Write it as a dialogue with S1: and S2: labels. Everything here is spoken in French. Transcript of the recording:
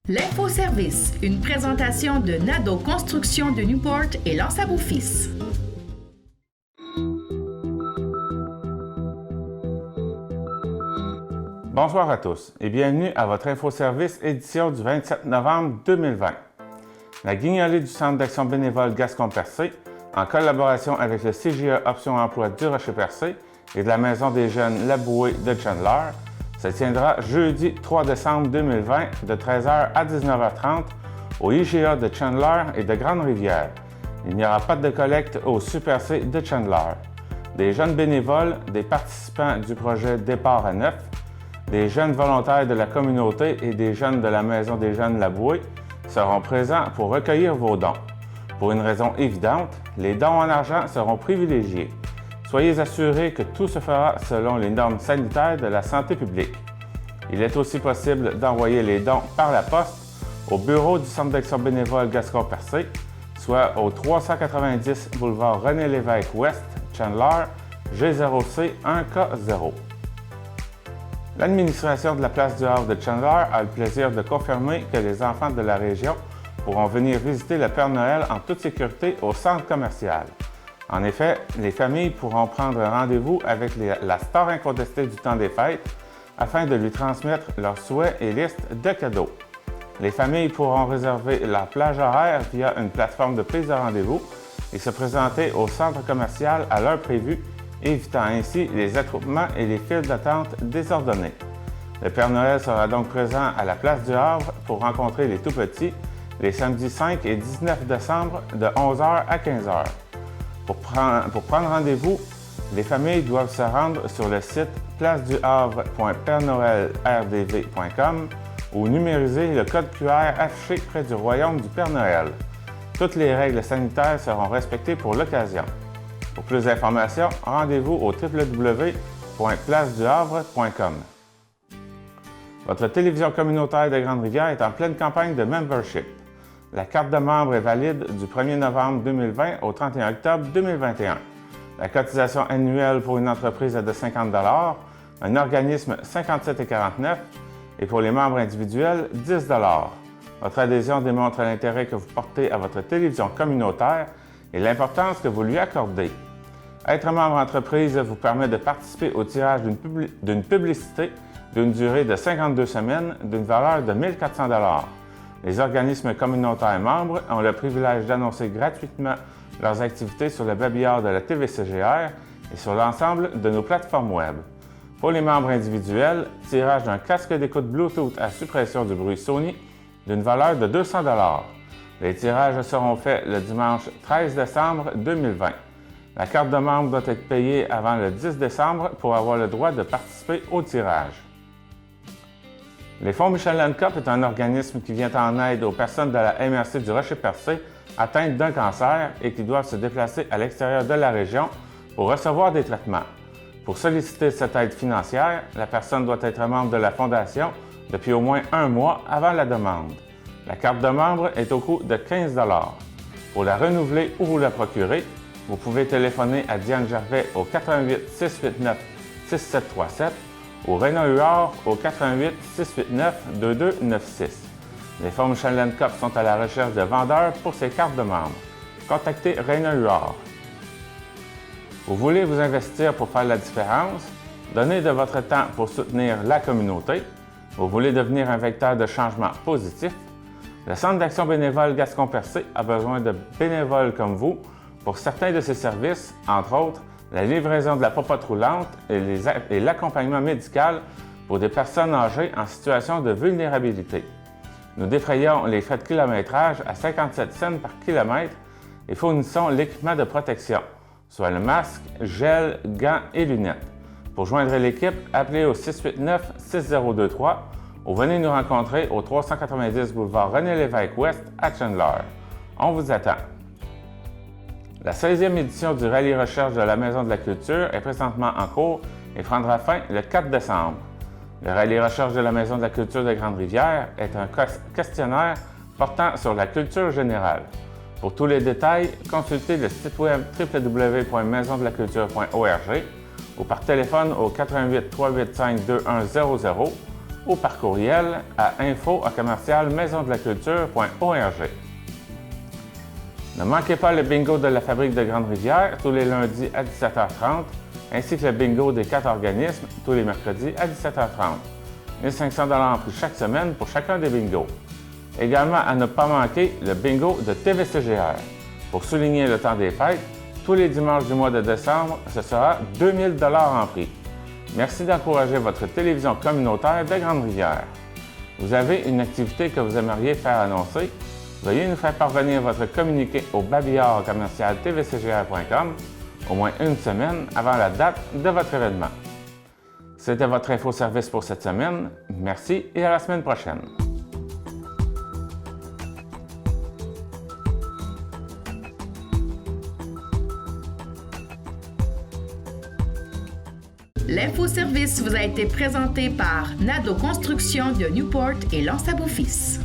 S1: L'Infoservice, une présentation de Nadeau Construction de Newport et Lance à Beau-Fils.
S2: Bonsoir à tous et bienvenue à votre Infoservice édition du 27 novembre 2020. La guignolée du Centre d'action bénévole Gascon-Percé, en collaboration avec le CGE Option Emploi du Rocher-Percé et de la Maison des Jeunes La Bouée de Chandler, se tiendra jeudi 3 décembre 2020 de 13h à 19h30 au IGA de Chandler et de Grande-Rivière. Il n'y aura pas de collecte au Super C de Chandler. Des jeunes bénévoles, des participants du projet Départ à neuf, des jeunes volontaires de la communauté et des jeunes de la Maison des Jeunes La Bouée seront présents pour recueillir vos dons. Pour une raison évidente, les dons en argent seront privilégiés. Soyez assurés que tout se fera selon les normes sanitaires de la santé publique. Il est aussi possible d'envoyer les dons par la poste au bureau du Centre d'action bénévole Gascon-Percé, soit au 390 boulevard René-Lévesque Ouest, Chandler, G0C 1K0. L'administration de la place du Havre de Chandler a le plaisir de confirmer que les enfants de la région pourront venir visiter le Père Noël en toute sécurité au centre commercial. En effet, les familles pourront prendre rendez-vous avec la star incontestée du temps des fêtes afin de lui transmettre leurs souhaits et listes de cadeaux. Les familles pourront réserver leur plage horaire via une plateforme de prise de rendez-vous et se présenter au centre commercial à l'heure prévue, évitant ainsi les attroupements et les files d'attente désordonnés. Le Père Noël sera donc présent à la place du Havre pour rencontrer les tout-petits les samedis 5 et 19 décembre de 11h à 15h. Pour prendre rendez-vous, les familles doivent se rendre sur le site placeduhavre.pernoelrdv.com ou numériser le code QR affiché près du Royaume du Père Noël. Toutes les règles sanitaires seront respectées pour l'occasion. Pour plus d'informations, rendez-vous au www.placeduhavre.com. Votre télévision communautaire de Grande-Rivière est en pleine campagne de membership. La carte de membre est valide du 1er novembre 2020 au 31 octobre 2021. La cotisation annuelle pour une entreprise est de 50 $, un organisme 57,49 $ et pour les membres individuels, 10 $. Votre adhésion démontre l'intérêt que vous portez à votre télévision communautaire et l'importance que vous lui accordez. Être membre entreprise vous permet de participer au tirage d'une publicité d'une durée de 52 semaines d'une valeur de 1 400 $. Les organismes communautaires membres ont le privilège d'annoncer gratuitement leurs activités sur le babillard de la TVCGR et sur l'ensemble de nos plateformes Web. Pour les membres individuels, tirage d'un casque d'écoute Bluetooth à suppression du bruit Sony d'une valeur de 200 $. Les tirages seront faits le dimanche 13 décembre 2020. La carte de membre doit être payée avant le 10 décembre pour avoir le droit de participer au tirage. Les Fonds Michelin Cup est un organisme qui vient en aide aux personnes de la MRC du Rocher-Percé atteintes d'un cancer et qui doivent se déplacer à l'extérieur de la région pour recevoir des traitements. Pour solliciter cette aide financière, la personne doit être membre de la Fondation depuis au moins un mois avant la demande. La carte de membre est au coût de 15 $. Pour la renouveler ou vous la procurer, vous pouvez téléphoner à Diane Gervais au 88 689 6737 ou Raina Huard au 88 689 2296. Les Fonds Michelin Cup sont à la recherche de vendeurs pour ces cartes de membres. Contactez Raina Huard. Vous voulez vous investir pour faire la différence? Donnez de votre temps pour soutenir la communauté. Vous voulez devenir un vecteur de changement positif? Le Centre d'action bénévole Gascon-Percé a besoin de bénévoles comme vous pour certains de ses services, entre autres la livraison de la popote roulante et l'accompagnement médical pour des personnes âgées en situation de vulnérabilité. Nous défrayons les frais de kilométrage à 57 cents par kilomètre et fournissons l'équipement de protection, soit le masque, gel, gants et lunettes. Pour joindre l'équipe, appelez au 689-6023 ou venez nous rencontrer au 390 boulevard René-Lévesque Ouest à Chandler. On vous attend. La 16e édition du Rallye Recherche de la Maison de la Culture est présentement en cours et prendra fin le 4 décembre. Le Rallye Recherche de la Maison de la Culture de Grande-Rivière est un questionnaire portant sur la culture générale. Pour tous les détails, consultez le site web www.maisondelaculture.org ou par téléphone au 88 385 2100 ou par courriel à info@maisondelaculture.org. Ne manquez pas le bingo de la Fabrique de Grande-Rivière tous les lundis à 17h30, ainsi que le bingo des 4 organismes tous les mercredis à 17h30. 1 500 $ en prix chaque semaine pour chacun des bingos. Également à ne pas manquer le bingo de TVCGR. Pour souligner le temps des fêtes, tous les dimanches du mois de décembre, ce sera 2000 $ en prix. Merci d'encourager votre télévision communautaire de Grande-Rivière. Vous avez une activité que vous aimeriez faire annoncer? Veuillez nous faire parvenir votre communiqué au babillard@tvcgr.com au moins une semaine avant la date de votre événement. C'était votre infoservice pour cette semaine. Merci et à la semaine prochaine.
S1: L'infoservice vous a été présenté par Nadeau Construction de Newport et Lance à Beau-Fils.